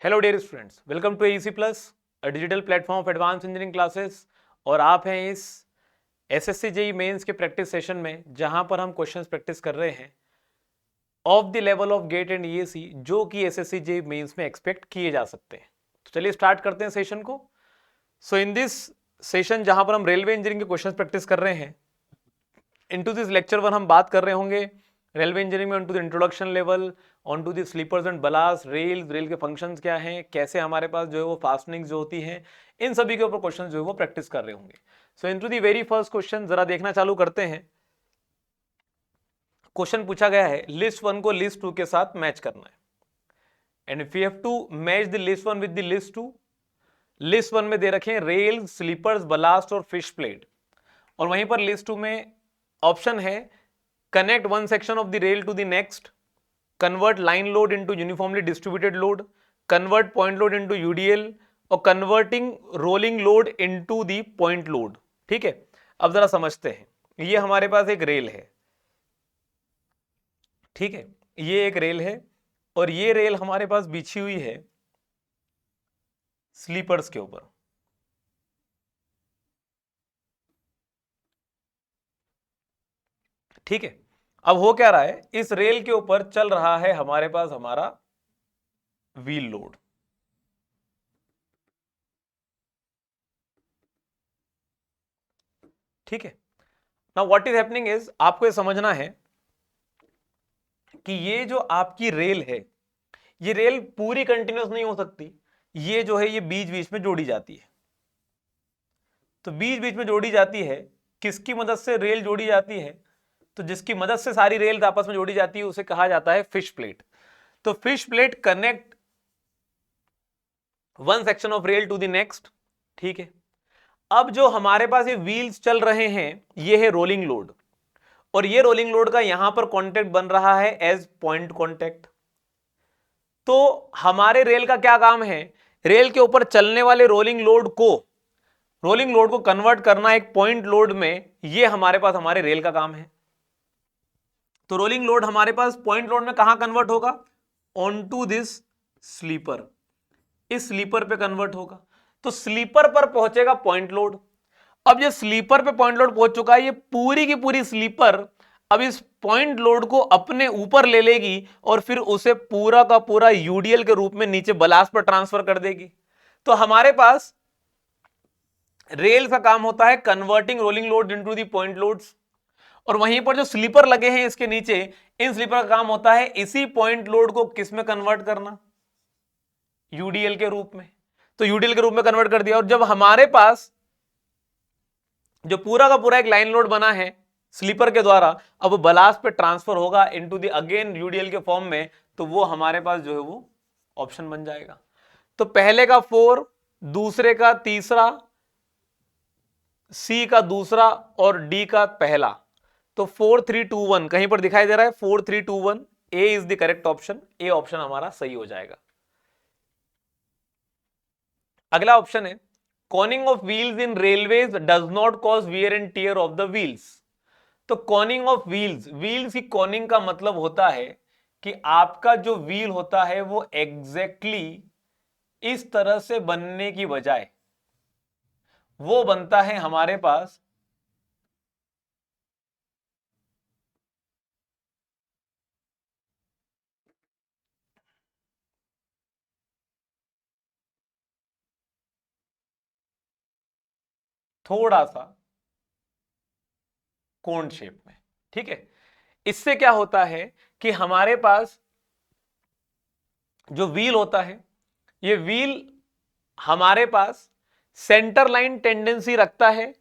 Hello dear students, welcome to AEC plus, a digital platform of advance engineering classes. और आप हैं इस SSC JEE mains के practice session में, जहां पर हम क्वेश्चंस प्रैक्टिस कर रहे हैं of the level of GATE and ESE, जो कि एसएससी जेईई मेंस में एक्सपेक्ट किए जा सकते हैं। तो चलिए स्टार्ट करते हैं सेशन को। सो इन दिस सेशन, जहां पर हम रेलवे इंजीनियरिंग के क्वेश्चंस प्रैक्टिस कर रहे हैं, इनटू दिस लेक्चर 1 हम बात कर रहे होंगे रेलवे इंजीनियरिंग में on to the introduction level, on to the sleepers and ballast, rail के फंक्शंस क्या हैं, कैसे हमारे पास जो है वो फास्टनिंग्स जो होती हैं, इन सभी के ऊपर क्वेश्चन जो है वो प्रैक्टिस कर रहे होंगे। सो into the very first question जरा देखना चालू करते हैं। क्वेश्चन पूछा गया है लिस्ट 1 को लिस्ट 2 के साथ मैच करना है, and if you have to match the list 1 with the list 2, list 1 में दे रखे हैं रेल, स्लीपर्स, बलास्ट और फिश प्लेट, और वहीं पर लिस्ट 2 में ऑप्शन है connect one section of the rail to the next, convert line load into uniformly distributed load, convert point load into UDL, और converting rolling load into the point load। ठीक है, अब जरा समझते हैं। ये हमारे पास एक रेल है, ठीक है, ये एक रेल है, और ये रेल हमारे पास बिछी हुई है स्लीपर्स के ऊपर। ठीक है, अब हो क्या रहा है, इस रेल के ऊपर चल रहा है हमारे पास हमारा व्हील लोड। ठीक है, now what is happening is, आपको ये समझना है कि ये जो आपकी रेल है, ये रेल पूरी कंटिन्यूस नहीं हो सकती, ये जो है ये बीच बीच में जोड़ी जाती है। तो बीच बीच में जोड़ी जाती है, किसकी मदद से रेल जोड़ी जाती है? तो जिसकी मदद से सारी रेल आपस में जोड़ी जाती है उसे कहा जाता है फिश प्लेट। तो fish plate connect one section of rail to the next. ठीक है, अब जो हमारे पास ये व्हील्स चल रहे हैं, ये है रोलिंग लोड, और ये रोलिंग लोड का यहां पर कॉन्टेक्ट बन रहा है एज पॉइंट कॉन्टेक्ट। तो हमारे रेल का क्या काम है, रेल के ऊपर चलने वाले रोलिंग लोड को कन्वर्ट करना एक पॉइंट लोड में, ये हमारे पास हमारे रेल का काम है। तो रोलिंग लोड हमारे पास पॉइंट लोड में कहां कन्वर्ट होगा, ऑन टू दिस स्लीपर, इस स्लीपर पे कन्वर्ट होगा। तो स्लीपर पर पहुंचेगा पॉइंट लोड। अब ये स्लीपर पे पॉइंट लोड पहुंच चुका है, ये पूरी की पूरी स्लीपर अब इस पॉइंट लोड को अपने ऊपर ले लेगी और फिर उसे पूरा का पूरा यूडीएल के रूप में नीचे बलास्ट पर ट्रांसफर कर देगी। तो हमारे पास रेल का काम होता है converting rolling load into the point loads, और वहीं पर जो स्लीपर लगे हैं इसके नीचे, इन स्लीपर का काम होता है इसी पॉइंट लोड को किस में कन्वर्ट करना, यूडीएल के रूप में। तो यूडीएल के रूप में कन्वर्ट कर दिया, और जब हमारे पास जो पूरा का पूरा एक लाइन लोड बना है स्लीपर के द्वारा, अब बलास्ट पे ट्रांसफर होगा इनटू द अगेन यूडीएल के फॉर्म में, तो वो हमारे पास जो है वो ऑप्शन बन जाएगा। तो पहले का 4, दूसरे का तीसरा, सी का दूसरा और डी का पहला। तो 4 3 2 1 कहीं पर दिखाई दे रहा है, 4 3 2 1, A is the correct option, A option हमारा सही हो जाएगा। अगला ऑप्शन है coning of wheels in railways does not cause wear and tear of the wheels. तो कॉनिंग ऑफ व्हील्स की कॉनिंग का मतलब होता है कि आपका जो व्हील होता है वो एग्जैक्टली इस तरह से बनने की बजाय वो बनता है हमारे पास थोड़ा सा कोन शेप में। ठीक है, इससे क्या होता है कि हमारे पास जो व्हील होता है, ये व्हील हमारे पास सेंटर लाइन टेंडेंसी रखता है,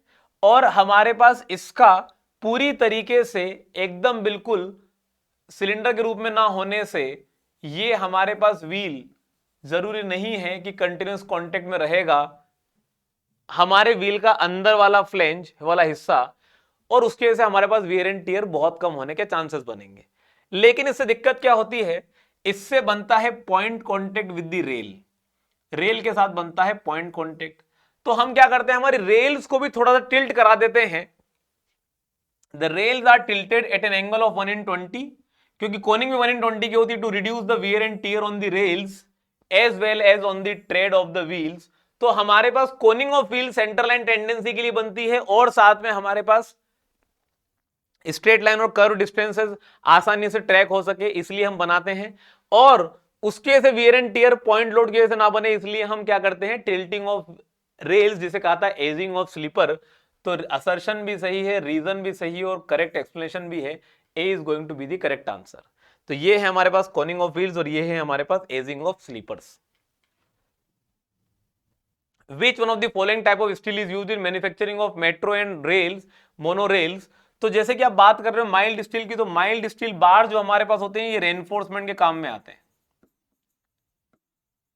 और हमारे पास इसका पूरी तरीके से एकदम बिल्कुल सिलेंडर के रूप में ना होने से ये हमारे पास व्हील जरूरी नहीं है कि कंटिन्यूस कांटेक्ट में रहेगा हमारे व्हील का अंदर वाला फ्लेंज वाला हिस्सा, और उसकी वजह से हमारे पास वियर एंड टियर बहुत कम होने के चांसेस बनेंगे। लेकिन इससे दिक्कत क्या होती है, इससे बनता है point contact with the rail के साथ बनता है पॉइंट कांटेक्ट। तो हम क्या करते हैं, हमारी रेल्स को भी थोड़ा सा टिल्ट करा देते हैं। The rails are tilted at an angle of 1 in 20, क्योंकि कोनिंग भी 1 in 20 की होती है, to reduce the wear and tear on the rails as well as on the tread of the wheels. तो हमारे पास coning of wheel centre line tendency के लिए बनती है और साथ में हमारे पास स्ट्रेट लाइन और कर्व डिस्टेंसेस आसानी से ट्रैक हो सके इसलिए हम बनाते हैं, और उसके से wear and tier point load की वजह से ना बने इसलिए हम क्या करते हैं, टिल्टिंग ऑफ रेल्स जिसे कहा था एजिंग ऑफ स्लीपर। तो असर्शन भी सही है, रीजन भी सही है और करेक्ट एक्सप्लेनेशन भी है। A is going to be the correct answer. तो ये है हमारे पास कॉनिंग ऑफ व्हील्स और ये है हमारे पास adzing of sleepers. Which one of the following type of steel is used in manufacturing of metro and rails, monorails? तो जैसे कि आप बात कर रहे हो माइल्ड स्टील की, तो माइल्ड स्टील बार जो हमारे पास होते हैं ये रेनफोर्समेंट के काम में आते हैं,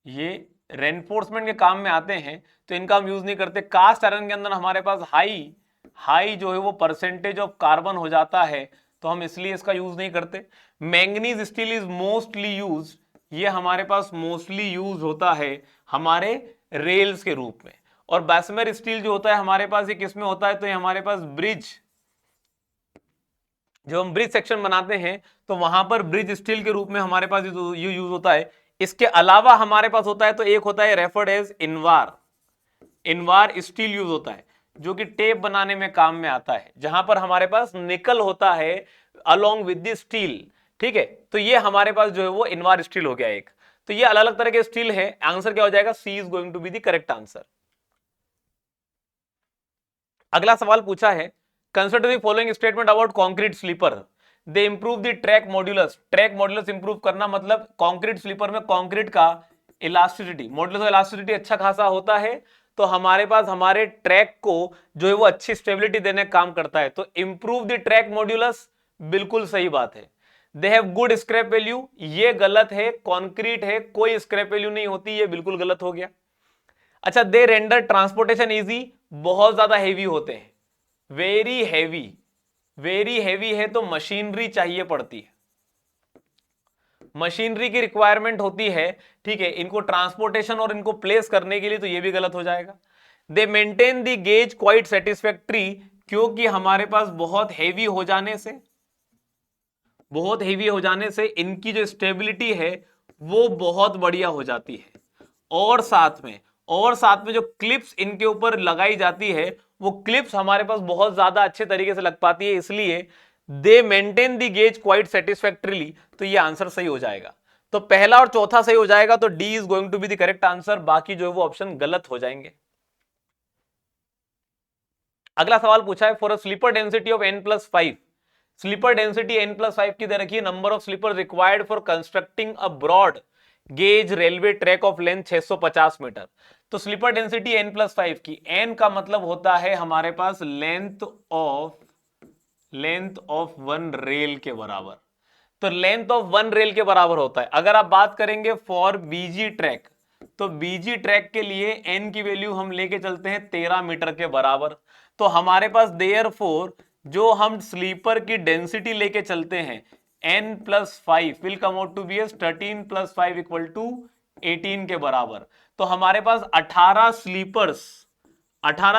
ये रेनफोर्समेंट के काम में आते हैं, तो इनका हम यूज नहीं करते। कास्ट आयरन के अंदर हमारे पास हाई जो है वो परसेंटेज ऑफ कार्बन हो जाता है, तो हम इसलिए इसका यूज नहीं करते। Manganese steel is mostly use, ये हमारे पास मोस्टली यूज होता है हमारे रेल्स के रूप में। और बैसमेर स्टील जो होता है हमारे पास ये किस में होता है, तो ये हमारे पास ब्रिज, जो हम ब्रिज सेक्शन बनाते हैं तो वहां पर ब्रिज स्टील के रूप में हमारे पास ये यूज होता है। इसके अलावा हमारे पास होता है तो एक होता है referred as invar steel use होता है, जो कि टेप बनाने में काम में आता है, जहां पर हमारे पास निकल होता है अलोंग विद द स्टील। ठीक है, तो ये हमारे पास जो है वो इनवार स्टील हो गया एक। तो ये अलग अलग तरह के स्टील है। आंसर क्या हो जाएगा, C is going to be the correct answer. अगला सवाल पूछा है, consider the following statement about concrete sleeper, they improve the track modulus. Track modulus improve करना मतलब कंक्रीट स्लीपर में कंक्रीट का इलास्टिसिटी, मॉड्यूलस ऑफ इलास्टिसिटी अच्छा खासा होता है, तो हमारे पास हमारे ट्रैक को जो है वो अच्छी स्टेबिलिटी देने का काम करता है। तो इंप्रूव द ट्रैक मॉड्यूलस बिल्कुल सही बात है। They have good scrap value, ये गलत है, कंक्रीट है कोई स्क्रैप वैल्यू नहीं होती, ये बिल्कुल गलत हो गया। अच्छा, दे रेंडर ट्रांसपोर्टेशन इजी, बहुत ज्यादा हेवी होते हैं, वेरी हैवी है तो मशीनरी चाहिए पड़ती है, मशीनरी की रिक्वायरमेंट होती है। ठीक है, इनको ट्रांसपोर्टेशन और इनको प्लेस करने के लिए, तो ये भी गलत हो जाएगा। दे maintain the gauge quite satisfactory, क्योंकि हमारे पास बहुत हेवी हो जाने से इनकी जो स्टेबिलिटी है वो बहुत बढ़िया हो जाती है, और साथ में जो क्लिप्स इनके ऊपर लगाई जाती है वो क्लिप्स हमारे पास बहुत ज्यादा अच्छे तरीके से लग पाती है, इसलिए they maintain the gauge quite satisfactorily. तो ये आंसर सही हो जाएगा। तो पहला और चौथा सही हो जाएगा, तो D is going to be the correct answer, बाकी जो है वो ऑप्शन गलत हो जाएंगे। अगला सवाल पूछा है, for a sleeper density of n+5, sleeper density n+5 की दे रखी है, number of sleeper required for constructing a broad gauge railway track of length 650 metre. तो स्लीपर डेंसिटी n+5 की, n का मतलब होता है हमारे पास लेंथ ऑफ वन रेल के बराबर, तो लेंथ ऑफ वन रेल के बराबर होता है। अगर आप बात करेंगे फॉर बीजी ट्रैक, तो बीजी ट्रैक के लिए n की वैल्यू हम लेके चलते हैं 13 मीटर के बराबर। तो हमारे पास देयरफॉर जो हम स्लीपर की डेंसिटी लेके चलते हैं n+5 will come out to be as 13 + 5 equal to 18 के बराबर। तो हमारे पास 18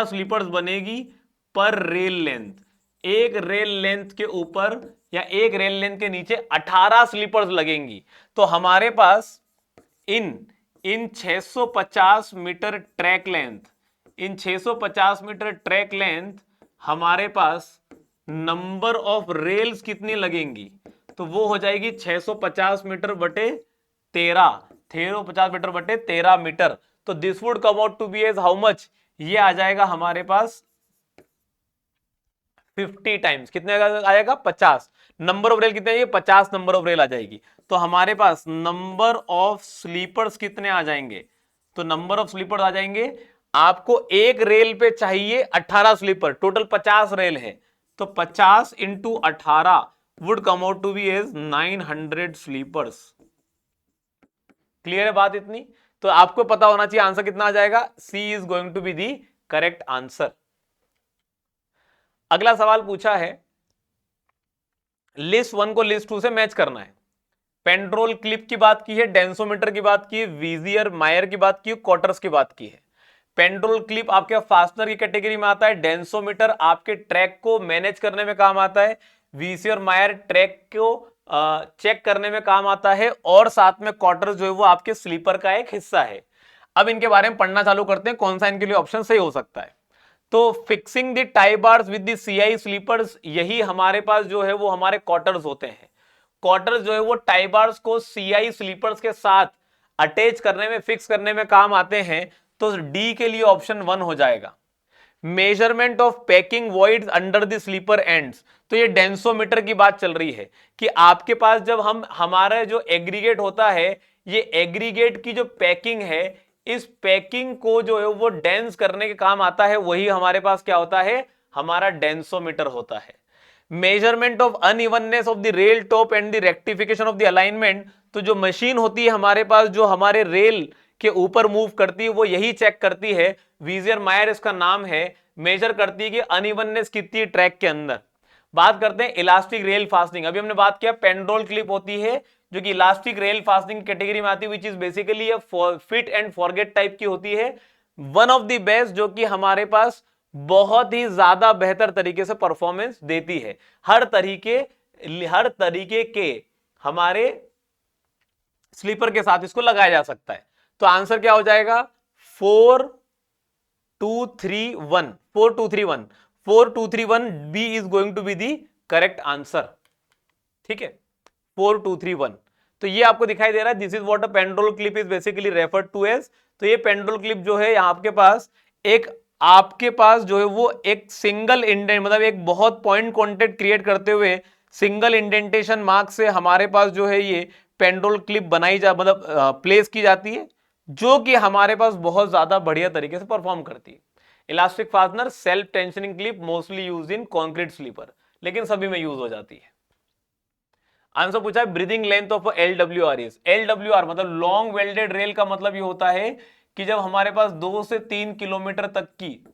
स्लीपर्स बनेगी पर रेल लेंथ, एक रेल लेंथ के ऊपर या एक रेल लेंथ के नीचे 18 स्लीपर्स लगेंगी। तो हमारे पास इन 650 मीटर ट्रैक लेंथ, इन 650 मीटर ट्रैक लेंथ हमारे पास नंबर ऑफ रेल्स कितनी लगेंगी, तो वो हो जाएगी 650 मीटर बटे 13, 650 मीटर बटे 13 मीटर। तो this would come out to be as how much, ये आ जाएगा हमारे पास 50 टाइम्स, कितने आएगा 50। नंबर ऑफ रेल कितने आएंगे, 50 नंबर ऑफ रेल आ जाएगी। तो हमारे पास नंबर ऑफ स्लीपर्स कितने आ जाएंगे, तो नंबर ऑफ स्लीपर्स आ जाएंगे, आपको एक रेल पे चाहिए 18 स्लीपर, टोटल 50 रेल है, तो 50 into 18 would come out to be as 900 sleepers. Clear है बात इतनी, तो आपको पता होना चाहिए आंसर कितना आ जाएगा, C is going to be the correct answer. अगला सवाल पूछा है, लिस्ट 1 को लिस्ट 2 से मैच करना है। पेंड्रोल क्लिप की बात की है, डेंसोमीटर की बात की है, वीजियर मायर की बात की है, क्वार्टर्स की बात की है। पेंड्रोल क्लिप आपके फास्टनर की कैटेगरी में आता है, डेंसोमीटर आपके ट्रैक को मैनेज करने में काम आता है, वीजियर मायर ट्रैक को चेक करने में काम आता है और साथ में क्वार्टर जो है वो आपके स्लीपर का एक हिस्सा है। अब इनके बारे में पढ़ना चालू करते हैं, कौन सा इनके लिए ऑप्शन सही हो सकता है। तो fixing the tie bars with the CI sleepers, यही हमारे पास जो है वो हमारे क्वार्टर्स होते हैं। क्वार्टर्स जो है वो टाई बार्स को सीआई स्लीपर्स के साथ अटैच करने में, फिक्स करने में काम आते हैं। तो डी के लिए ऑप्शन 1 हो जाएगा। Measurement of packing voids under the sleeper ends, तो ये डेंसोमीटर की बात चल रही है कि आपके पास जब हमारा जो एग्रीगेट होता है, ये एग्रीगेट की जो पैकिंग है, इस पैकिंग को जो है वो डेंस करने के काम आता है, वही हमारे पास क्या होता है, हमारा डेंसोमीटर होता है। Measurement of unevenness of the rail top and the rectification of the alignment, तो जो मशीन होती है हमारे पास जो हमारे रेल के ऊपर मूव करती है, वो यही चेक करती है, वीजियर मायर इसका नाम है, मेजर करती है कि अनइवननेस कितनी है ट्रैक के अंदर। बात करते हैं इलास्टिक रेल फास्टिंग। अभी हमने बात किया पेंडोल क्लिप होती है जो कि इलास्टिक रेल फास्टिंग कैटेगरी में आती है, which is basically fit and forget type की होती है। वन ऑफ द बेस्ट, जो कि हमारे पास बहुत ही ज्यादा बेहतर तरीके से परफॉर्मेंस देती है। हर तरीके के हमारे स्लीपर के साथ इसको लगाया जा सकता है। तो आंसर क्या हो जाएगा, 4231 4231 4231 B is going to be the correct answer. ठीक है, 4231। तो ये आपको दिखाई दे रहा है, this is what a Pandrol clip is basically referred to as. तो ये पेंडोल क्लिप जो है आपके पास जो है वो एक सिंगल इंडेंट, मतलब एक बहुत पॉइंट कॉन्टेक्ट क्रिएट करते हुए सिंगल इंडेंटेशन मार्क से हमारे पास जो है ये पेंडोल क्लिप मतलब प्लेस की जाती है, जो कि हमारे पास बहुत ज्यादा बढ़िया तरीके से परफॉर्म करती है। Elastic fastener self tensioning clip mostly use in concrete sleeper, लेकिन सभी में यूज हो जाती है। आंसर पूछा है breathing length of LWR is, LWR मतलब लॉन्ग वेल्डेड रेल का मतलब ये होता है कि जब हमारे पास 2 से 3 किलोमीटर तक की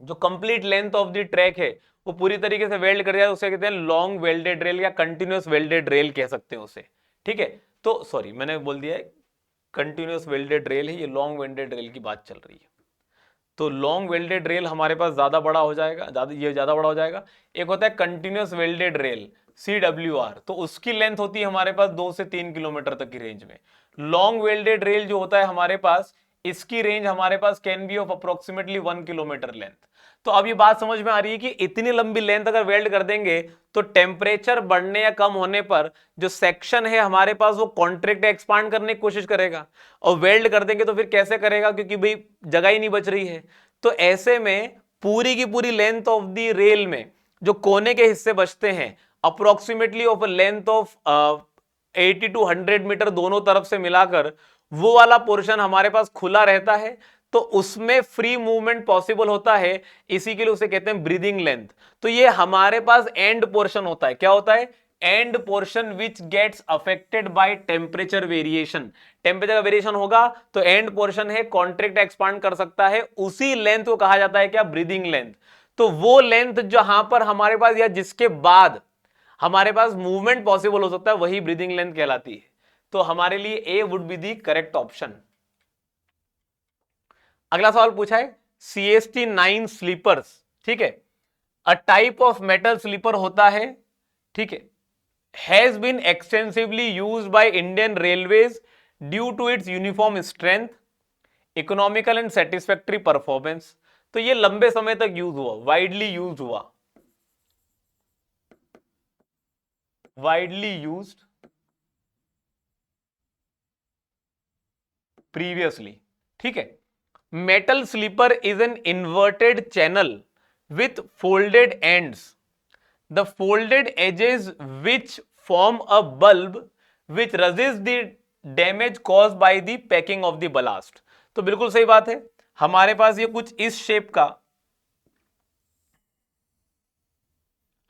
जो complete length of the track है वो पूरी तरीके से वेल्ड कर जाए, उसे कहते हैं लॉन्ग वेल्डेड रेल या कंटिन्यूअस वेल्डेड रेल कह सकते हैं उसे। ठीक है, तो सॉरी मैंने बोल दिया है कंटिन्यूअस वेल्डेड रेल है, ये लॉन्ग वेल्डेड रेल की बात चल रही है। तो लॉन्ग वेल्डेड रेल हमारे पास ज्यादा बड़ा हो जाएगा, ज्यादा बड़ा हो जाएगा। एक होता है कंटिन्यूअस वेल्डेड रेल CWR, तो उसकी लेंथ होती है हमारे पास 2 से 3 किलोमीटर तक की रेंज में। लॉन्ग वेल्डेड रेल जो होता है हमारे पास, इसकी रेंज हमारे पास can be of approximately 1 kilometre length. तो अब ये बात समझ में आ रही है कि इतनी लंबी लेंथ अगर वेल्ड कर देंगे तो टेम्परेचर बढ़ने या कम होने पर जो सेक्शन है हमारे पास वो कॉन्ट्रैक्ट एक्सपांड करने की कोशिश करेगा, और वेल्ड कर देंगे तो फिर कैसे करेगा, क्योंकि भाई जगह ही नहीं बच रही है। तो ऐसे में पूरी की पूरी लेंथ ऑफ द रेल में जो कोने के हिस्से बचते हैं approximately of length of 80 to 100 metre दोनों तरफ से मिलाकर, वो वाला पोर्शन हमारे पास खुला रहता है, तो उसमें फ्री मूवमेंट पॉसिबल होता है, इसी के लिए उसे कहते हैं ब्रीदिंग लेंथ। तो ये हमारे पास एंड पोर्शन होता है, क्या होता है, end portion which gets affected by temperature variation. Temperature का वेरिएशन होगा तो एंड पोर्शन है कॉन्ट्रैक्ट एक्सपांड कर सकता है, उसी लेंथ को कहा जाता है क्या, ब्रीदिंग लेंथ। तो वो लेंथ जहां पर हमारे पास या जिसके बाद हमारे पास मूवमेंट पॉसिबल हो सकता है, वही ब्रीदिंग लेंथ कहलाती है। तो हमारे लिए A would be the correct option. अगला सवाल पूछा है CST9 स्लीपर्स। ठीक है, a type of metal sleeper होता है, ठीक है, has been extensively used by Indian railways due to its uniform strength, economical and satisfactory performance. तो ये लंबे समय तक यूज हुआ, वाइडली यूज हुआ, वाइडली यूज्ड प्रीवियसली। ठीक है, metal sleeper is an inverted channel with folded ends, the folded edges which form a bulb which resists the damage caused by the packing of the ballast। तो बिल्कुल सही बात है, हमारे पास ये कुछ इस शेप का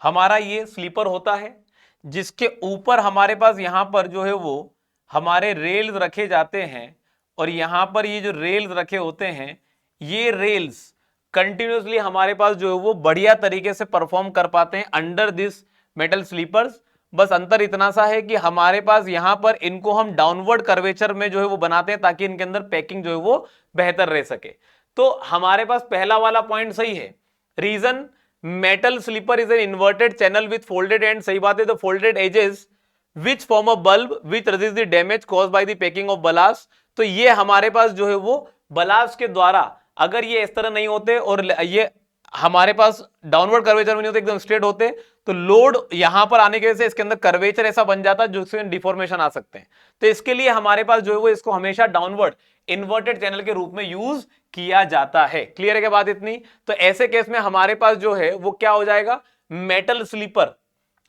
हमारा ये स्लीपर होता है, जिसके ऊपर हमारे पास यहां पर जो है वो हमारे रेल्स रखे जाते हैं, और यहां पर ये जो रेल्स रखे होते हैं, ये रेल्स कंटिन्यूसली हमारे पास जो है वो बढ़िया तरीके से परफॉर्म कर पाते हैं अंडर दिस मेटल स्लीपर्स। बस अंतर इतना सा है कि हमारे पास यहां पर इनको हम डाउनवर्ड कर्वेचर में जो है वो बनाते हैं ताकि इनके अंदर पैकिंग जो है वो बेहतर रह सके। तो हमारे पास पहला वाला पॉइंट सही है। Reason, metal sleeper is an inverted channel with folded end, सही बात है, the folded edges which form a bulb which resist the damage cause by the packing of ballast. तो ये हमारे पास जो है वो बलास्ट के द्वारा, अगर ये इस तरह नहीं होते और ये हमारे पास डाउनवर्ड कर्वेचर में नहीं होते, एकदम स्ट्रेट होते, तो लोड यहां पर आने की वजह से इसके अंदर कर्वेचर ऐसा बन जाता है जिससे डिफॉर्मेशन आ सकते हैं। तो इसके लिए हमारे पास जो है वो इसको हमेशा डाउनवर्ड इन्वर्टेड चैनल के रूप में यूज किया जाता है। क्लियर है क्या बात इतनी? तो ऐसे केस में हमारे पास जो है वो क्या हो जाएगा, मेटल स्लीपर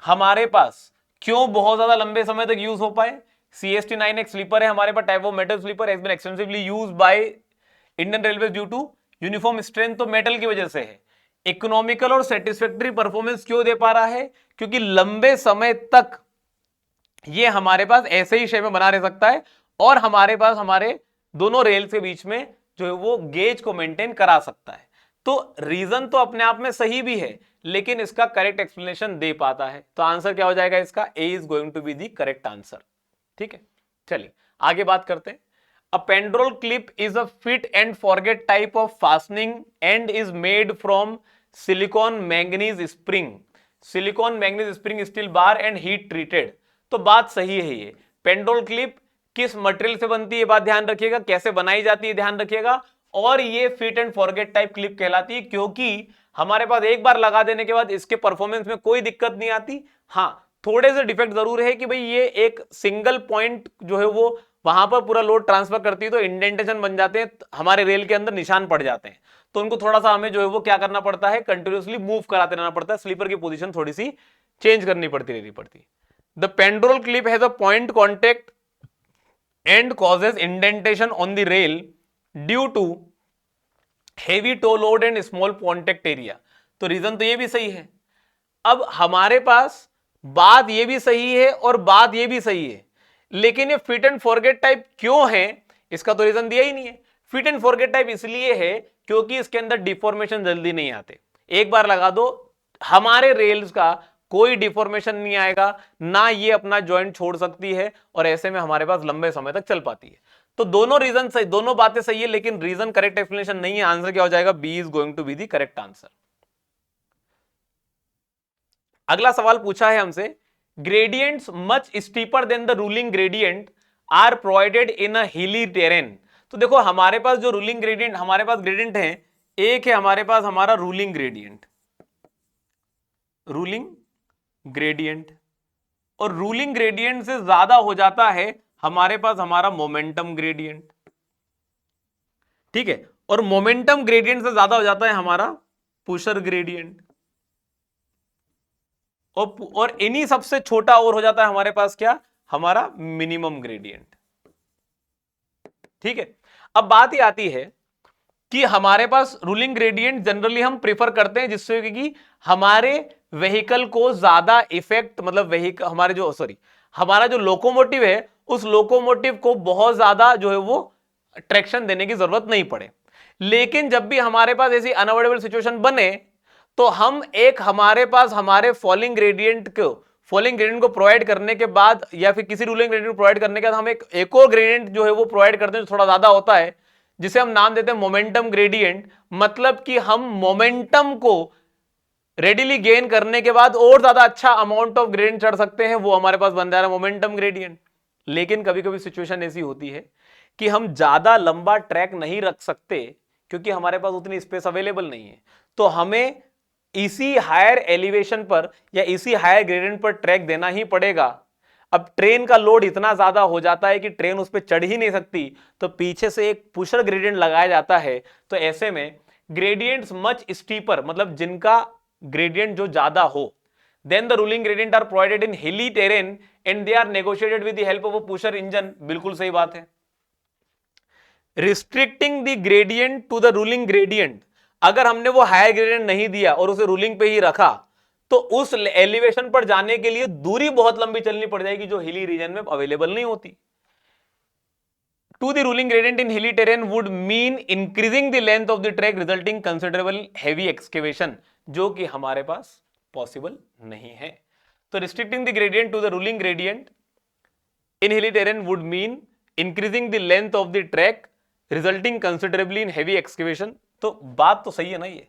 हमारे पास क्यों बहुत ज्यादा लंबे समय तक यूज हो पाए, CST-9 एक स्लीपर है हमारे पास, type of metal sleeper has been extensively used by Indian railway due to uniform strength, तो मेटल की वजह से है। इकोनॉमिकल और सेटिस्फैक्टरी परफॉर्मेंस क्यों दे पा रहा है, क्योंकि लंबे समय तक ये हमारे पास ऐसे ही शेप में बना रह सकता है और हमारे पास हमारे दोनों रेल्स के बीच में जो है वो गेज को मेंटेन करा सकता है। तो रीजन तो अपने आप में सही भी है, लेकिन इसका करेक्ट एक्सप्लेनेशन दे पाता है। तो आंसर क्या हो जाएगा इसका, A is going to be the correct answer. ठीक है, चलिए आगे बात करते हैं। A pendrol clip is a fit and forget type of fastening and is made from silicon manganese spring, silicon manganese spring steel bar and heat treated। तो बात सही है, ये पेंडोल क्लिप किस मटेरियल से बनती है बात ध्यान रखिएगा, कैसे बनाई जाती है ध्यान रखिएगा, और ये fit and forget type clip कहलाती है क्योंकि हमारे पास एक बार लगा देने के बाद इसके परफॉर्मेंस में कोई दिक्कत नहीं आती। हाँ, थोड़े से डिफेक्ट जरूर है कि भाई ये एक सिंगल पॉइंट जो है वो वहां पर पूरा लोड ट्रांसफर करती है तो इंडेंटेशन बन जाते हैं, हमारे रेल के अंदर निशान पड़ जाते हैं, तो उनको थोड़ा सा हमें जो है वो क्या करना पड़ता है, कंटिन्यूअसली मूव कराते रहना पड़ता है, स्लीपर की पोजीशन थोड़ी सी चेंज करनी रहनी पड़ती है। The Pandrol clip has a point contact and causes indentation on the rail due to heavy toe load and small contact area. तो रीजन तो ये भी सही है। अब हमारे पास बात ये भी सही है और बात ये भी सही है, लेकिन ये फिट एंड फॉरगेट टाइप क्यों है, इसका तो रीजन दिया ही नहीं है। फिट एंड फॉरगेट टाइप इसलिए है क्योंकि इसके अंदर डिफॉर्मेशन जल्दी नहीं आते, एक बार लगा दो हमारे रेल्स का कोई डिफॉर्मेशन नहीं आएगा, ना ये अपना जॉइंट छोड़ सकती है, और ऐसे में हमारे पास लंबे समय तक चल पाती है। तो दोनों रीजन सही, दोनों बातें सही है, लेकिन रीजन करेक्ट एक्सप्लेनेशन नहीं है। आंसर क्या हो जाएगा, B is going to be the correct answer. अगला सवाल पूछा है हमसे, gradients much steeper than the ruling gradient are provided in a hilly terrain. तो देखो हमारे पास जो रूलिंग ग्रेडियंट, हमारे पास ग्रेडियंट है, एक है हमारे पास हमारा रूलिंग ग्रेडियंट, रूलिंग ग्रेडियंट, और रूलिंग ग्रेडियंट से ज्यादा हो जाता है हमारे पास हमारा मोमेंटम ग्रेडियंट। ठीक है, और मोमेंटम ग्रेडियंट से ज्यादा हो जाता है हमारा पुशर ग्रेडियंट, और इन्हीं सबसे छोटा और हो जाता है हमारे पास क्या, हमारा मिनिमम ग्रेडियंट। ठीक है, अब बात ये आती है कि हमारे पास रूलिंग ग्रेडियंट जनरली हम प्रीफर करते हैं जिससे कि हमारे व्हीकल को ज्यादा इफेक्ट, मतलब व्हीकल हमारे जो हमारा जो लोकोमोटिव है उस लोकोमोटिव को बहुत ज्यादा जो है वो ट्रैक्शन देने की जरूरत नहीं पड़े। लेकिन जब भी हमारे पास ऐसी अनअवॉइडेबल सिचुएशन बने तो हम एक हमारे पास हमारे फॉलिंग ग्रेडियंट को प्रोवाइड करने के बाद, या फिर किसी रूलिंग ग्रेडियंट को प्रोवाइड करने के बाद हम एक और ग्रेडियंट जो है वो प्रोवाइड करते हैं जो थोड़ा ज्यादा होता है, जिसे हम नाम देते हैं मोमेंटम ग्रेडियंट। मतलब कि हम मोमेंटम को रेडिली गेन करने के बाद और ज्यादा अच्छा अमाउंट ऑफ ग्रेडियंट चढ़ सकते हैं, वो हमारे पास बन जा रहा है मोमेंटम ग्रेडियंट। लेकिन कभी कभी सिचुएशन ऐसी होती है कि हम ज्यादा लंबा ट्रैक नहीं रख सकते क्योंकि हमारे पास उतनी स्पेस अवेलेबल नहीं है, तो हमें इसी हायर एलिवेशन पर या इसी हायर ग्रेडियंट पर ट्रैक देना ही पड़ेगा। अब ट्रेन का लोड इतना ज्यादा हो जाता है कि ट्रेन उस पर चढ़ ही नहीं सकती, तो पीछे से एक पुशर ग्रेडियंट लगाया जाता है। तो ऐसे में ग्रेडियंट्स मच स्टीपर, मतलब जिनका ग्रेडियंट जो ज्यादा हो, then the ruling gradient are provided in hilly terrain and they are negotiated with the help of a pusher engine. बिल्कुल सही बात है। Restricting the gradient to the ruling gradient, अगर हमने वो हायर ग्रेडियंट नहीं दिया और उसे रूलिंग पे ही रखा तो उस एलिवेशन पर जाने के लिए दूरी बहुत लंबी चलनी पड़ जाएगी जो हिली रीजन में अवेलेबल नहीं होती। To the ruling gradient in hilly terrain would mean increasing the length of the track resulting considerable heavy excavation, जो कि हमारे पास पॉसिबल नहीं है। तो restricting the gradient to the ruling gradient in hilly terrain would mean increasing the length of the track resulting considerably in heavy excavation. तो बात तो सही है ना ये,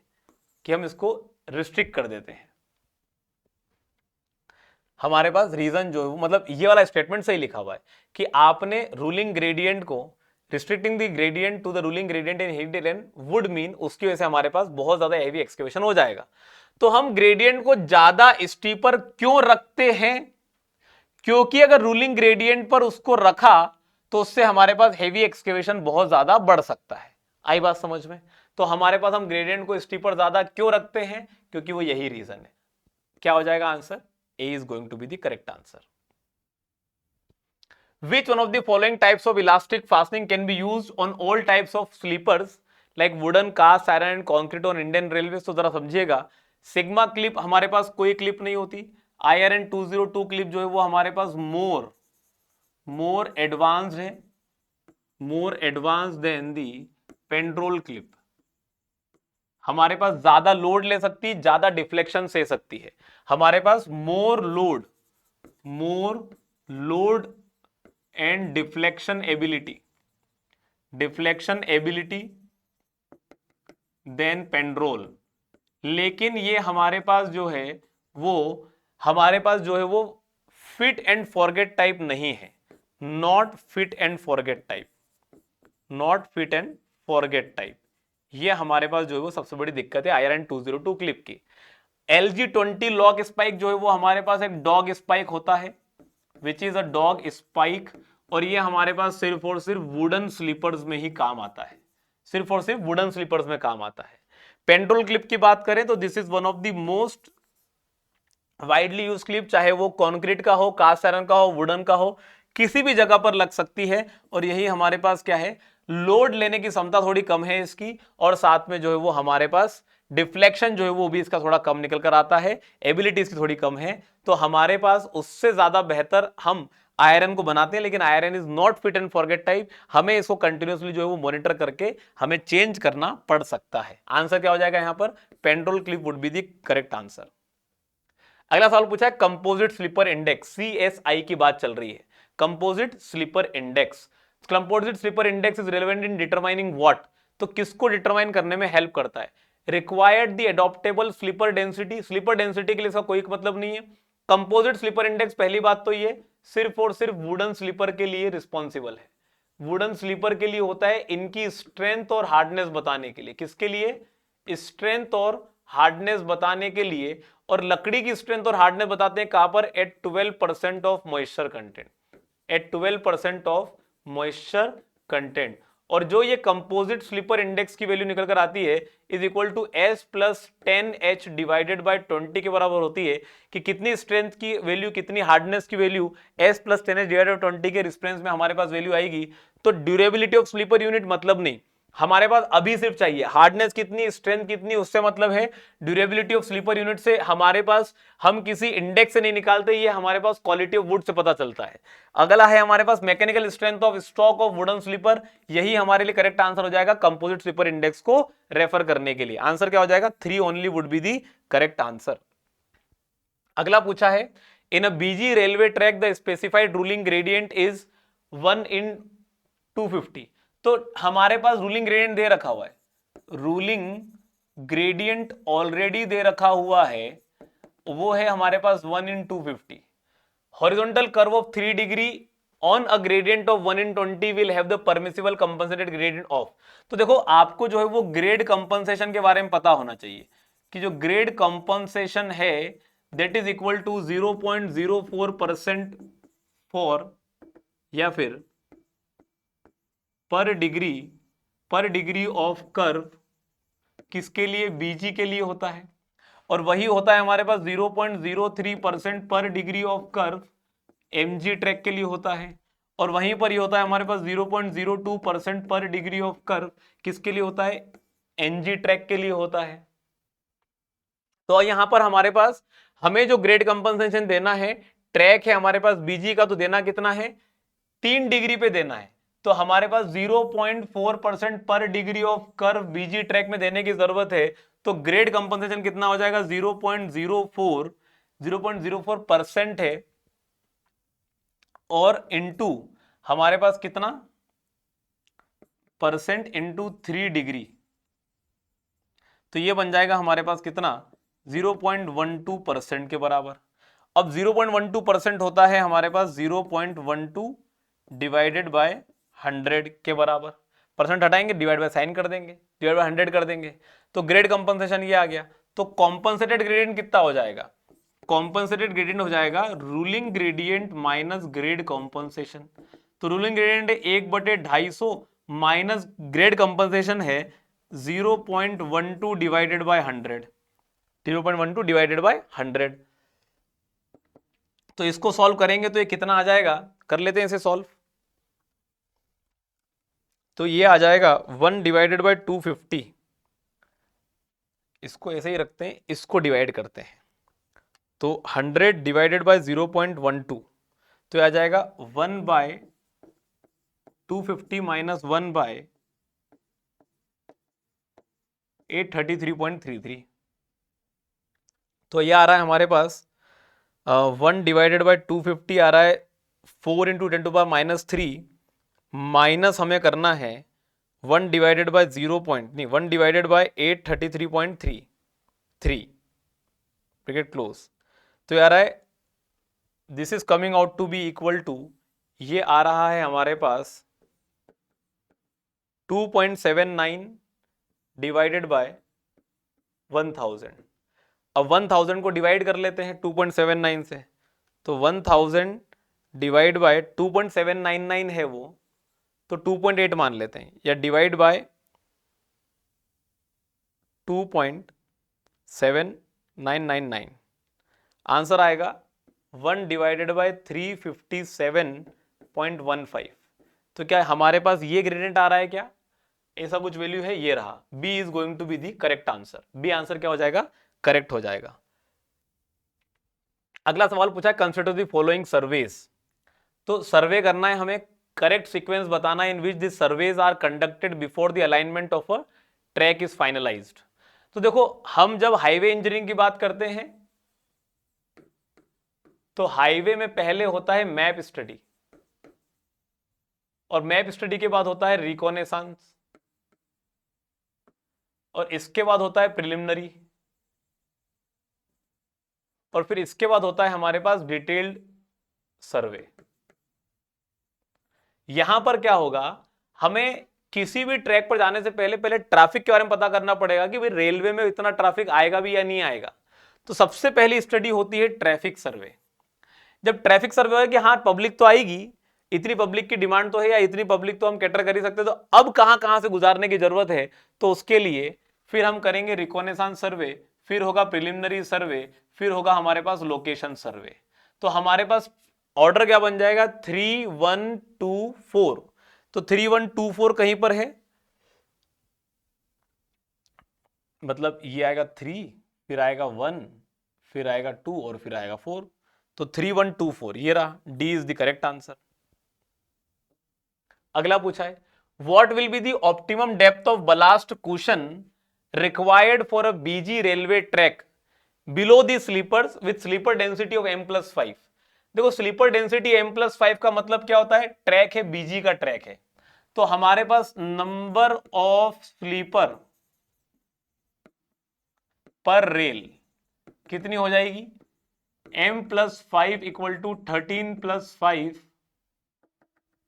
कि हम इसको रिस्ट्रिक्ट कर देते हैं। हमारे पास रीजन जो है मतलब ये वाला स्टेटमेंट सही लिखा हुआ है कि आपने रूलिंग ग्रेडियंट को restricting the gradient to the ruling gradient in hereditary would mean उसकी वजह से हमारे पास बहुत ज्यादा हेवी एक्सकेवेशन हो जाएगा। तो हम ग्रेडियंट को ज्यादा स्टीपर क्यों रखते हैं? क्योंकि अगर रूलिंग ग्रेडियंट पर उसको रखा तो उससे हमारे पास हेवी एक्सकेवेशन बहुत ज्यादा बढ़ सकता है। आई बात समझ में? तो हमारे पास हम ग्रेडियंट को स्टीपर ज्यादा क्यों रखते हैं? क्योंकि वो यही रीजन है। क्या हो जाएगा answer? A is going to be the correct answer. Which one of the following types of elastic fastening can be used on all types of sleepers like wooden, cast iron and concrete on Indian Railways? तो जरा समझिएगा, sigma clip हमारे पास कोई clip नहीं होती। IRN 202 clip जो है वो हमारे पास मोर एडवांस्ड है, मोर एडवांस्ड देन दी पेंड्रोल क्लिप। हमारे पास ज्यादा लोड ले सकती है, ज्यादा डिफ्लेक्शन से सकती है। हमारे पास more load and deflection ability than Pandrol. लेकिन ये हमारे पास जो है वो फिट एंड फॉरगेट टाइप नहीं है, not fit and forget type. ये हमारे पास जो है वो सबसे बड़ी दिक्कत है IRN 202 क्लिप की। LG20 लॉक स्पाइक जो है वो हमारे पास एक डॉग स्पाइक होता है, which is a dog spike, और ये हमारे पास सिर्फ और सिर्फ वुडन स्लीपर्स में ही काम आता है, सिर्फ और सिर्फ वुडन स्लीपर्स में काम आता है। पेंड्रोल क्लिप की बात करें तो this is one of the most widely use clip, चाहे वो कॉन्क्रीट का हो, कास्ट आयरन का हो, वुडन का हो, किसी भी जगह पर लग सकती है। और यही हमारे पास क्या है, लोड लेने की क्षमता थोड़ी कम है इसकी, और साथ में जो है वो हमारे पास डिफ्लेक्शन जो है वो भी इसका थोड़ा कम निकल कर आता है, एबिलिटी इसकी थोड़ी कम है। तो हमारे पास उससे ज्यादा बेहतर हम आयरन को बनाते हैं, लेकिन iron is not fit and forget type. हमें इसको कंटिन्यूसली जो है वो मॉनिटर करके हमें चेंज करना पड़ सकता है। आंसर क्या हो जाएगा यहां पर? Pandrol clip would be the correct answer. अगला सवाल पूछा है कंपोजिट स्लीपर इंडेक्स, CSI की बात चल रही है। Composite sleeper index is relevant in determining what? तो किसको डिटरमाइन करने में हेल्प करता है? Required the adoptable sleeper density के लिए इसका कोई मतलब नहीं है। कंपोजिट स्लीपर इंडेक्स, पहली बात तो ये सिर्फ और सिर्फ वुडन स्लीपर के लिए रिस्पॉन्सिबल है। वुडन स्लीपर के लिए होता है, इनकी स्ट्रेंथ और हार्डनेस बताने के लिए। किसके लिए? स्ट्रेंथ और हार्डनेस बताने के लिए। और लकड़ी की स्ट्रेंथ और हार्डनेस बताते हैं कहां पर? At 12% of moisture content, at 12% of moisture content. और जो ये कंपोजिट स्लीपर इंडेक्स की वैल्यू निकल कर आती है is equal to S+10H divided by 20 के बराबर होती है। कि कितनी स्ट्रेंथ की वैल्यू, कितनी हार्डनेस की वैल्यू S+10H डिवाइडेड बाय 20 के रेफरेंस में हमारे पास वैल्यू आएगी। तो ड्यूरेबिलिटी ऑफ स्लीपर यूनिट मतलब नहीं, हमारे पास अभी सिर्फ चाहिए हार्डनेस कितनी, स्ट्रेंथ कितनी, उससे मतलब है। ड्यूरेबिलिटी ऑफ स्लीपर यूनिट से हमारे पास, हम किसी इंडेक्स से नहीं निकालते, ये हमारे पास क्वालिटी ऑफ वुड से पता चलता है। अगला है हमारे पास mechanical strength of stock of wooden sleeper, यही हमारे लिए करेक्ट आंसर हो जाएगा कंपोजिट स्लीपर इंडेक्स को रेफर करने के लिए। आंसर क्या हो जाएगा? 3 only would be the correct answer. अगला पूछा है in a BG railway track the specified ruling gradient is 1/250। तो हमारे पास रूलिंग ग्रेडियंट दे रखा हुआ है, रूलिंग ग्रेडियंट ऑलरेडी दे रखा हुआ है, वो है हमारे पास 1/250। Horizontal curve of 3 degree on a gradient of 1/20 will have the permissible compensated gradient of. तो देखो आपको जो है वो ग्रेड कंपनसेशन के बारे में पता होना चाहिए कि जो ग्रेड कंपनसेशन है that is equal to 0.04% for, या फिर पर डिग्री ऑफ कर्व, किसके लिए? बीजी के लिए होता है। और वही होता है हमारे पास 0.03% पर degree of curve MG track के लिए होता है। और वहीं पर ही होता है हमारे पास 0.02% पर डिग्री ऑफ कर्व किसके लिए होता है? एनजी ट्रैक के लिए होता है। तो यहां पर हमारे पास हमें जो ग्रेड कंपनसेशन देना है, ट्रैक है हमारे पास बीजी का, तो देना कितना है? 3 डिग्री पे देना है। तो हमारे पास 0.4% पर degree of curve BG track में देने की जरूरत है। तो ग्रेड कंपनसेशन कितना हो जाएगा? 0.04% है, और इनटू हमारे पास कितना परसेंट? Into 3 degree. तो ये बन जाएगा हमारे पास कितना? 0.12% के बराबर। अब 0.12% होता है हमारे पास 0.12 डिवाइडेड बाय 100 के बराबर। परसेंट हटाएंगे, डिवाइड बाय साइन कर देंगे, डिवाइड बाय 100 कर देंगे, तो ग्रेड कंपनसेशन ये आ गया। तो कॉम्पनसेटेड ग्रेडियंट कितना हो जाएगा? कॉम्पनसेटेड ग्रेडियंट हो जाएगा ruling gradient minus grade compensation. तो ruling gradient 1/250 minus grade compensation है 0.12 डिवाइडेड बाय 100, 0.12 डिवाइडेड बाय 100। तो इसको सॉल्व करेंगे तो ये कितना आ जाएगा, कर लेते हैं इसे सॉल्व। तो ये आ जाएगा 1 डिवाइडेड बाय 250, इसको ऐसे ही रखते हैं, इसको डिवाइड करते हैं, तो 100 डिवाइडेड बाय 0.12, तो आ जाएगा 1 बाय 250 माइनस 1 बाय 833.33। तो ये आ रहा है हमारे पास 1 डिवाइडेड बाय 250 आ रहा है 4 इंटू 10⁻³ माइनस हमें करना है 1 divided by 1 divided by 833.33 bracket close. तो ये आ रहा है this is coming out to be equal to, ये आ रहा है हमारे पास 2.79 डिवाइडेड बाय 1000। अब 1000 को डिवाइड कर लेते हैं 2.79 से, तो 1000 डिवाइड बाय 2.799 है वो, तो 2.8 मान लेते हैं, या डिवाइड बाय 2.7999, आंसर आएगा 1 डिवाइडेड बाय 357.15। तो क्या हमारे पास ये ग्रेडियंट आ रहा है क्या? ऐसा कुछ वैल्यू है, ये रहा। B is going to be the correct answer. B answer क्या हो जाएगा? करेक्ट हो जाएगा। अगला सवाल पूछा है कंसिडर द फॉलोइंग सर्वेज। तो सर्वे करना है हमें, करेक्ट सीक्वेंस बताना है in which this surveys are conducted before the alignment of a track is finalised. तो देखो, हम जब हाईवे इंजीनियरिंग की बात करते हैं तो हाईवे में पहले होता है मैप स्टडी, और मैप स्टडी के बाद होता है रिकॉनेसांस, और इसके बाद होता है प्रिलिमिनरी, और फिर इसके बाद होता है हमारे पास डिटेल्ड सर्वे। यहां पर क्या होगा, हमें किसी भी ट्रैक पर जाने से पहले पहले ट्रैफिक के बारे में पता करना पड़ेगा कि भाई रेलवे में इतना ट्रैफिक आएगा भी या नहीं आएगा। तो सबसे पहली स्टडी होती है ट्रैफिक सर्वे। जब ट्रैफिक सर्वे है कि हाँ पब्लिक तो आएगी, इतनी पब्लिक की डिमांड तो है, या इतनी पब्लिक तो हम कैटर कर ही सकते, तो अब कहां कहां से गुजारने की जरूरत है, तो उसके लिए फिर हम करेंगे रिकॉनेसांस सर्वे, फिर होगा प्रिलिमिनरी सर्वे, फिर होगा हमारे पास लोकेशन सर्वे। तो हमारे पास ऑर्डर क्या बन जाएगा, 3124। तो 3124 कहीं पर है, मतलब ये आएगा 3, फिर आएगा 1, फिर आएगा 2 और फिर आएगा 4। तो 3124 ये रहा, D is the correct answer. अगला पूछा है what will be the optimum depth of ballast cushion required for a BG railway track below the sleepers with sleeper density of M+5। देखो, स्लीपर डेंसिटी M+5 का मतलब क्या होता है, track है, बीजी का ट्रैक है, तो हमारे पास नंबर ऑफ स्लीपर पर रेल कितनी हो जाएगी, M+5 इक्वल टू 13+5,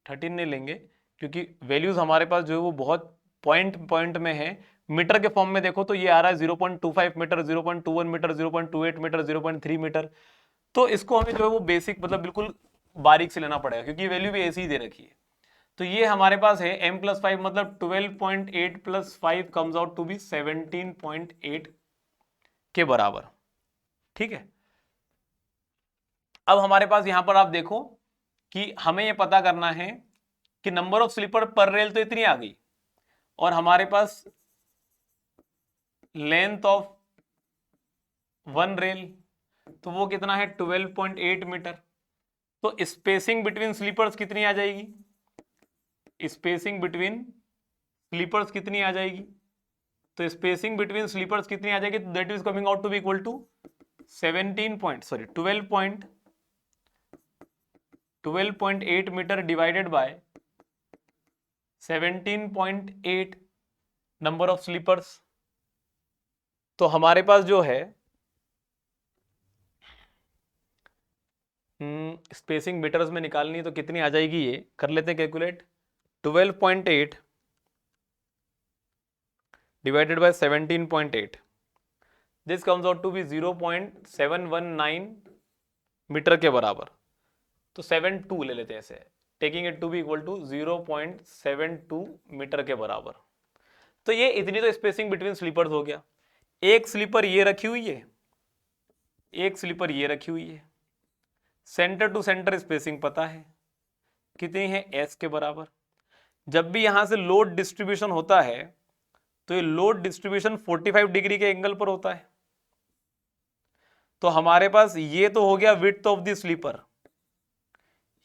13 नहीं लेंगे क्योंकि वैल्यूज हमारे पास जो है वो बहुत पॉइंट में है। मीटर के फॉर्म में देखो तो ये आ रहा है 0.25 मीटर, 0.21 मीटर, 0.28 मीटर, 0.3 मीटर। तो इसको हमें जो है वो बेसिक मतलब बिल्कुल बारीक से लेना पड़ेगा क्योंकि वैल्यू भी ऐसी ही दे रखी है। तो ये हमारे पास है M+5 मतलब 12.8 + 5 कम्स आउट टू बी 17.8 के बराबर। ठीक है, अब हमारे पास यहां पर आप देखो कि हमें यह पता करना है कि नंबर ऑफ स्लीपर पर रेल तो इतनी आ गई, और हमारे पास लेंथ ऑफ वन रेल तो वो कितना है 12.8 मीटर। तो स्पेसिंग बिटवीन स्लीपर्स कितनी आ जाएगी, स्पेसिंग बिटवीन स्लीपर्स कितनी आ जाएगी, तो स्पेसिंग बिटवीन स्लीपर्स कितनी आ जाएगी, तो that is coming out to be equal to 12.8 meter divided by 17.8 number of sleepers. तो हमारे पास जो है स्पेसिंग मीटर्स में निकालनी है तो कितनी आ जाएगी, ये कर लेते हैं calculate. 12.8 divided by 17.8, this comes out to be 0.719 meter के बराबर। तो 72 ले लेते हैं ऐसे, taking it to be equal to 0.72 meter के बराबर। तो ये इतनी तो स्पेसिंग बिटवीन स्लीपर्स हो गया। एक स्लीपर ये रखी हुई है, एक स्लीपर ये रखी हुई है, सेंटर टू सेंटर स्पेसिंग पता है कितनी है, एस के बराबर। जब भी यहां से लोड डिस्ट्रीब्यूशन होता है तो ये लोड डिस्ट्रीब्यूशन 45 डिग्री के एंगल पर होता है। तो हमारे पास ये तो हो गया विड्थ ऑफ द स्लीपर,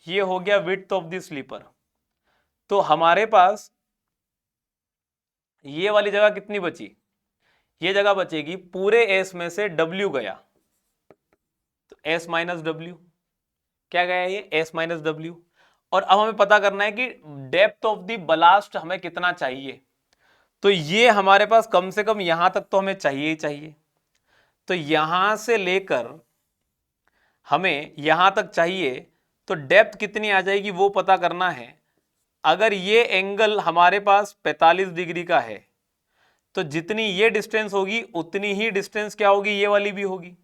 ये हो गया विड्थ ऑफ द स्लीपर। तो हमारे पास ये वाली जगह कितनी बची, ये जगह बचेगी, पूरे एस में से डब्ल्यू गया तो एस माइनस डब्ल्यू, क्या गया ये, एस माइनस डब्ल्यू। और अब हमें पता करना है कि डेप्थ ऑफ द बलास्ट हमें कितना चाहिए। तो ये हमारे पास कम से कम यहां तक तो हमें चाहिए ही चाहिए। तो यहां से लेकर हमें यहां तक चाहिए, तो डेप्थ कितनी आ जाएगी वो पता करना है। अगर ये एंगल हमारे पास 45 डिग्री का है तो जितनी ये डिस्टेंस होगी उतनी ही डिस्टेंस क्या होगी, ये वाली भी होगी।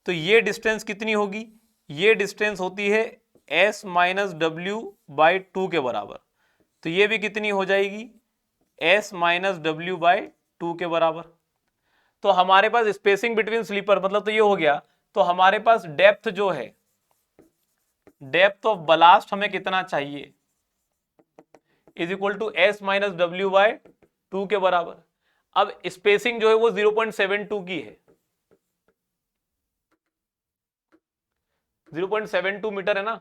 तो ये डिस्टेंस कितनी होगी, ये डिस्टेंस होती है एस माइनस डब्ल्यू बाई 2 के बराबर। तो ये भी कितनी हो जाएगी, एस माइनस डब्ल्यू बाई 2 के बराबर। तो हमारे पास स्पेसिंग बिटवीन स्लीपर मतलब तो ये हो गया। तो हमारे पास डेप्थ जो है, डेप्थ ऑफ बलास्ट हमें कितना चाहिए, is equal to S minus W by 2 के बराबर। अब स्पेसिंग जो है वो 0.72 की है, 0.72 मीटर है ना।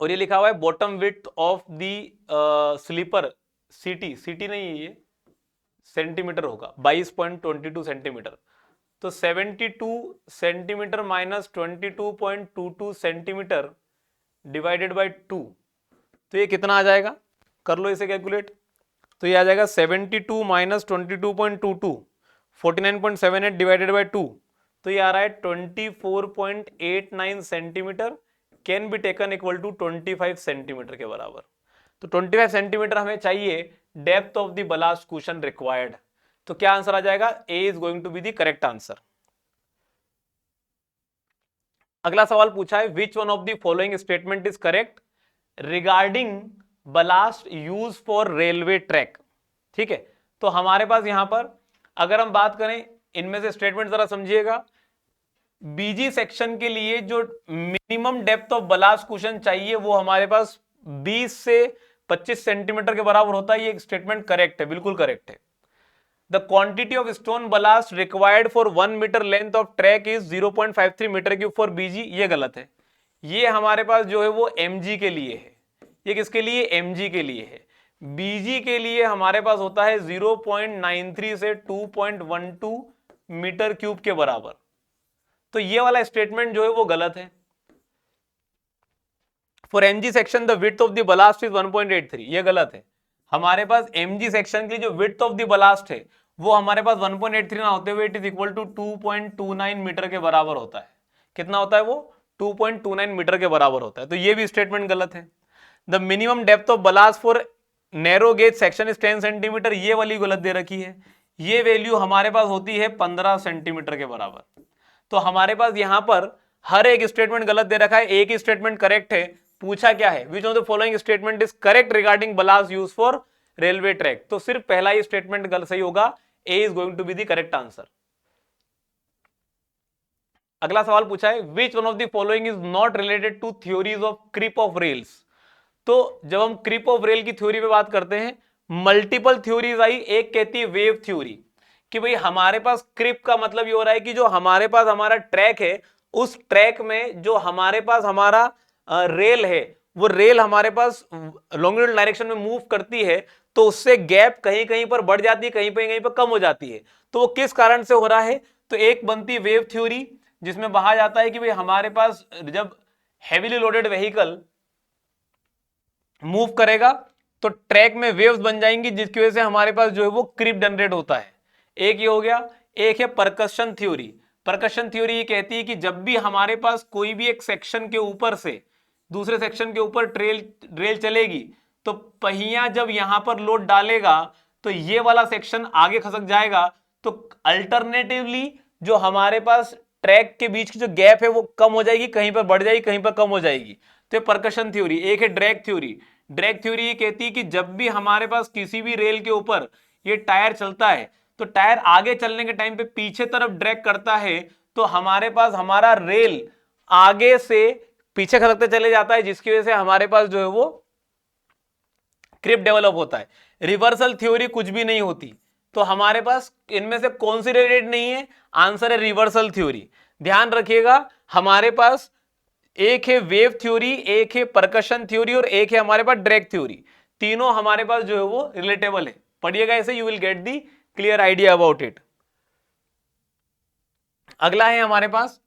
और ये लिखा हुआ है bottom width of the sleeper, CT, CT नहीं है ये, सेंटीमीटर होगा, 22.22 सेंटीमीटर। तो 72 centimetre minus 22.22 centimetre divided by 2, तो ये कितना आ जाएगा, कर लो इसे कैलकुलेट। तो ये आ जाएगा 72 माइनस 22.22, 49.78 डिवाइडेड बाय 2, तो ये आ रहा है 24.89 centimetre, can be taken equal to 25 centimetre के बराबर। तो 25 सेंटीमीटर हमें चाहिए depth of the ballast cushion required. तो क्या आंसर आ जाएगा, A is going to be the correct answer. अगला सवाल पूछा है, which one of the following statement is correct regarding ballast use for railway track. ठीक है, तो हमारे पास यहां पर अगर हम बात करें, इनमें से स्टेटमेंट जरा समझिएगा। बीजी सेक्शन के लिए जो minimum depth of ballast cushion चाहिए वो हमारे पास 20 से 25 सेंटीमीटर के बराबर होता है, ये स्टेटमेंट करेक्ट है, बिल्कुल करेक्ट है। The quantity of stone ballast required for 1 metre length of track is 0.53 metre cube for BG, ये गलत है। ये हमारे पास जो है वो एमजी के लिए है, ये किसके लिए, एमजी के लिए है। बीजी के लिए हमारे पास होता है 0.93 से 2.12 मीटर क्यूब के बराबर। तो ये वाला स्टेटमेंट जो है वो गलत है। For MG section the width of the blast is 1.83, ये गलत है। हमारे पास एमजी सेक्शन की जो विड्थ ऑफ द बलास्ट है वो हमारे पास 1.83 ना होते हुए it is equal to 2.29 meter के बराबर होता है। कितना होता है वो, 2.29 मीटर के बराबर होता है। तो ये भी स्टेटमेंट गलत है। The minimum depth of blast for narrow gauge section is 10 centimetre, ये वाली गलत दे रखी है। ये वैल्यू हमारे पास होती है 15 सेंटीमीटर के बराबर। तो हमारे पास यहां पर हर एक स्टेटमेंट गलत दे रखा है, एक ही स्टेटमेंट करेक्ट है। पूछा क्या है, which of the following statement is correct regarding ballast use for railway track. तो सिर्फ पहला ही स्टेटमेंट गलत सही होगा, A is going to be the correct answer. अगला सवाल पूछा है, which one of the following is not related to theories of creep of rails. तो जब हम क्रिप ऑफ रेल की थ्योरी पे बात करते हैं, मल्टीपल थ्योरीज आई। एक कहती है वेव थ्योरी, कि भाई हमारे पास क्रिप का मतलब ये हो रहा है कि जो हमारे पास हमारा ट्रैक है, उस ट्रैक में जो हमारे पास हमारा रेल है, वो रेल हमारे पास लॉन्गिट्यूडल डायरेक्शन में मूव करती है, तो उससे गैप कहीं कहीं पर बढ़ जाती है, कहीं पर कम हो जाती है। तो वो किस कारण से हो रहा है, तो एक बनती है वेव थ्योरी, जिसमें कहा जाता है कि भाई हमारे पास जब हैवीली लोडेड व्हीकल मूव करेगा तो ट्रैक में वेव्स बन जाएंगी, जिसकी वजह से हमारे पास जो है वो क्रिप जनरेट होता है। एक ये हो गया। एक है परकशन थ्योरी। परकशन थ्योरी ये कहती है कि जब भी हमारे पास कोई भी एक सेक्शन के ऊपर से दूसरे सेक्शन के ऊपर रेल चलेगी, तो पहिया जब यहां पर लोड डालेगा तो ये वाला सेक्शन आगे खसक जाएगा, तो अल्टरनेटिवली जो हमारे पास ट्रैक के बीच की जो गैप है वो कम हो जाएगी, कहीं पर बढ़ जाएगी, कहीं पर कम हो जाएगी। तो ये परकशन थ्योरी। एक है ड्रैग थ्योरी। ड्रैग थ्योरी ये कहती है कि जब भी हमारे पास किसी भी रेल के ऊपर ये टायर चलता है, तो टायर आगे चलने के टाइम पे पीछे तरफ ड्रैग करता है, तो हमारे पास हमारा रेल आगे से पीछे खसकते चले जाता है, जिसकी वजह से हमारे पास जो है वो क्रिप डेवलप होता है। रिवर्सल थ्योरी कुछ भी नहीं होती। तो हमारे पास इनमें से कौन सी रिलेटेड नहीं है? आंसर है रिवर्सल थ्योरी। ध्यान रखिएगा, हमारे पास एक है वेव थ्योरी, एक है परकशन थ्योरी और एक है हमारे पास ड्रैग थ्योरी। तीनों हमारे पास जो है वो रिलेटेबल है। पढ़िएगा ऐसे, you will get the clear idea about it. अगला है हमारे पास,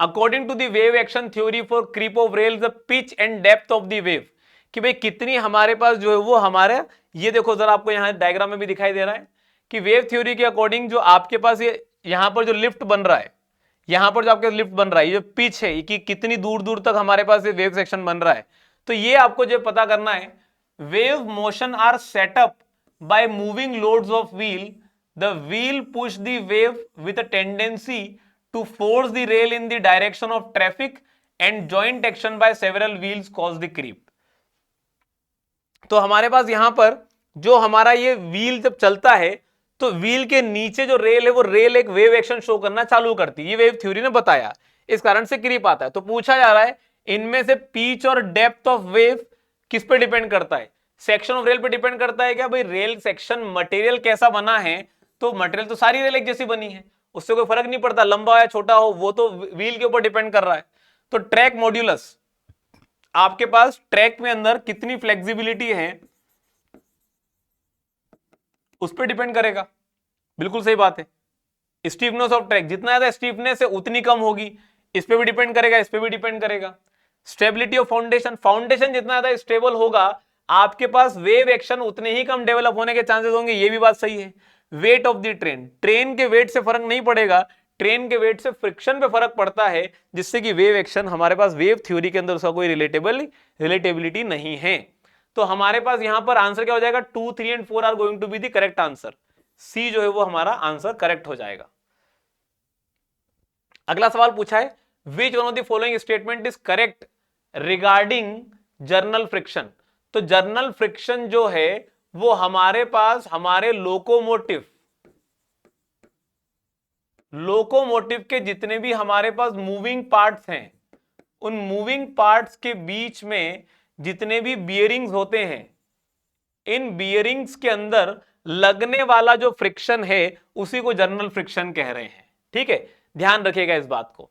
according to the wave action theory for creep of rail the pitch and depth of the wave, कि भाई कितनी हमारे पास जो है वो हमारे, ये देखो जरा आपको यहां डायग्राम में भी दिखाई दे रहा है कि वेव थ्योरी के अकॉर्डिंग जो आपके पास ये यहां पर जो लिफ्ट बन रहा है, यहां पर जो आपके लिफ्ट बन रहा है, ये पिच है कि कितनी दूर दूर तक हमारे पास ये वेव सेक्शन बन रहा है। तो ये आपको जो पता करना है, wave motion are set up by moving loads of wheel, the wheel push the wave with a tendency to force the rail in the direction of traffic and joint action by several wheels cause the creep. तो हमारे पास यहां पर जो हमारा ये wheel जब चलता है, तो व्हील के नीचे जो रेल है वो रेल एक वेव एक्शन शो करना चालू करती है। ये वेव थ्योरी ने बताया, इस कारण से क्रीप आता है। तो पूछा जा रहा है इनमें से पिच और डेप्थ ऑफ वेव किस पे डिपेंड करता है? सेक्शन ऑफ रेल पे डिपेंड करता है क्या? भाई रेल सेक्शन मटेरियल कैसा बना है, तो मटेरियल तो सारी रेल एक जैसी बनी है, उससे कोई फर्क नहीं पड़ता, लंबा हो या छोटा हो, वो तो व्हील के ऊपर डिपेंड कर रहा है। तो ट्रैक मॉड्यूलस, आपके पास ट्रैक में अंदर कितनी फ्लेक्सिबिलिटी है उस पर डिपेंड करेगा। बिल्कुल सही बात है। स्टीफनेस ऑफ ट्रैक, जितना ज्यादा स्टीफनेस है उतनी कम होगी, इस पे भी डिपेंड करेगा, इस पे भी डिपेंड करेगा। स्टेबिलिटी ऑफ फाउंडेशन, फाउंडेशन जितना ज्यादा स्टेबल होगा, आपके पास वेव एक्शन उतने ही कम डेवलप होने के चांसेस होंगे, ये भी बात सही है। Weight of the train, train के वेट से फर्क नहीं पड़ेगा, ट्रेन के वेट से फ्रिक्शन पे फर्क पड़ता है, जिससे कि वेव एक्शन हमारे पास वेव थ्योरी के अंदर उसका कोई रिलेटेबिलिटी नहीं है। तो हमारे पास यहां पर आंसर क्या हो जाएगा? 2, 3 and 4 are going to be the correct answer. C जो है वो हमारा आंसर करेक्ट हो जाएगा। अगला सवाल पूछा है, which one of the following statement is correct regarding journal friction. तो जर्नल फ्रिक्शन जो है वो हमारे पास हमारे लोकोमोटिव के जितने भी हमारे पास मूविंग पार्ट्स हैं, उन मूविंग पार्ट्स के बीच में जितने भी बियरिंग्स होते हैं, इन बियरिंग्स के अंदर लगने वाला जो फ्रिक्शन है उसी को जर्नल फ्रिक्शन कह रहे हैं। ठीक है, ध्यान रखिएगा इस बात को।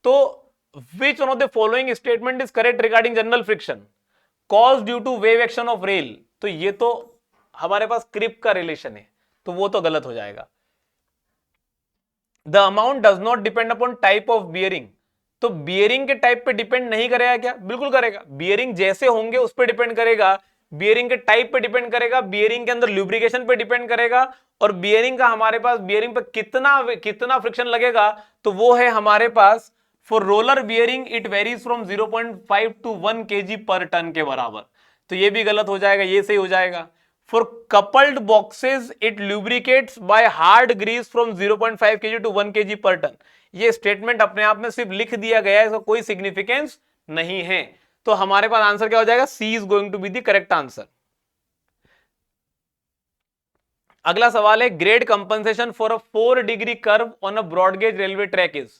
तो which one of the following statement is correct regarding general friction cause due to wave action of rail. तो ये तो हमारे पास क्रिप का रिलेशन है, तो वो तो गलत हो जाएगा। The amount does not depend upon type of bearing, तो बियरिंग के टाइप पे डिपेंड नहीं करेगा क्या? बिल्कुल करेगा। बियरिंग जैसे होंगे उस पर डिपेंड करेगा, बियरिंग के टाइप पे डिपेंड करेगा, बियरिंग के अंदर ल्यूब्रिकेशन पे डिपेंड करेगा, और बियरिंग का हमारे पास बियरिंग पे कितना फ्रिक्शन लगेगा, तो वो है हमारे पास for roller bearing it varies from 0.5 to 1 kg per ton के बराबर। तो ये भी गलत हो जाएगा, ये सही हो जाएगा। For coupled boxes it lubricates by hard grease from 0.5 kg to 1 kg per ton. ये स्टेटमेंट अपने आप में सिर्फ लिख दिया गया है, इसका कोई सिग्निफिकेंस नहीं है। तो हमारे पास आंसर क्या हो जाएगा? C is going to be the correct answer. अगला सवाल है, grade compensation for a 4 degree curve on a broad gauge railway track is.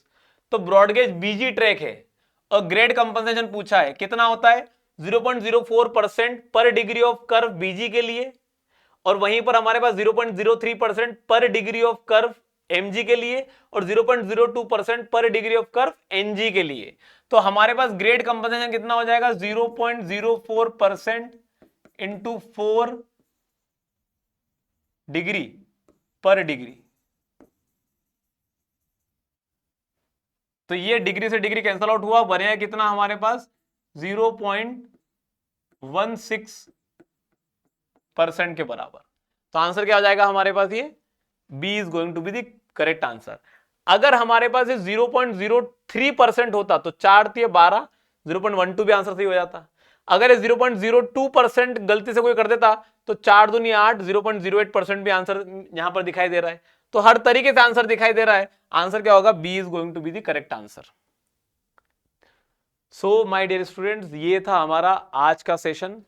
तो ब्रॉडगेज बीजी ट्रैक है और ग्रेड कंपनसेशन पूछा है, कितना होता है? 0.04% पर डिग्री ऑफ कर्व बीजी के लिए, और वहीं पर हमारे पास 0.03% पर डिग्री ऑफ कर्व एमजी के लिए, और 0.02% पर डिग्री ऑफ कर्व एनजी के लिए। तो हमारे पास ग्रेड कंपनसेशन कितना हो जाएगा? 0.04% इंटू 4 डिग्री पर डिग्री। तो ये डिग्री से डिग्री कैंसल आउट हुआ, बनेगा कितना हमारे पास? 0.16% के बराबर। तो आंसर क्या आ जाएगा हमारे पास? ये B is going to be the correct answer. अगर हमारे पास ये 0.03% होता तो 4×12, 0.12 भी आंसर सही हो जाता। अगर ये 0.02% गलती से कोई कर देता तो 4×2=8, 0.08% भी आंसर यहां पर दिखाई दे रहा है। तो हर तरीके से आंसर दिखाई दे रहा है। आंसर क्या होगा? B is going to be the correct answer. So my dear students, ये था हमारा आज का सेशन।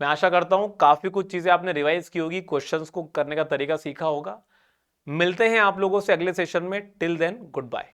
मैं आशा करता हूं काफी कुछ चीजें आपने रिवाइज की होगी, क्वेश्चंस को करने का तरीका सीखा होगा। मिलते हैं आप लोगों से अगले सेशन में। Till then, good bye.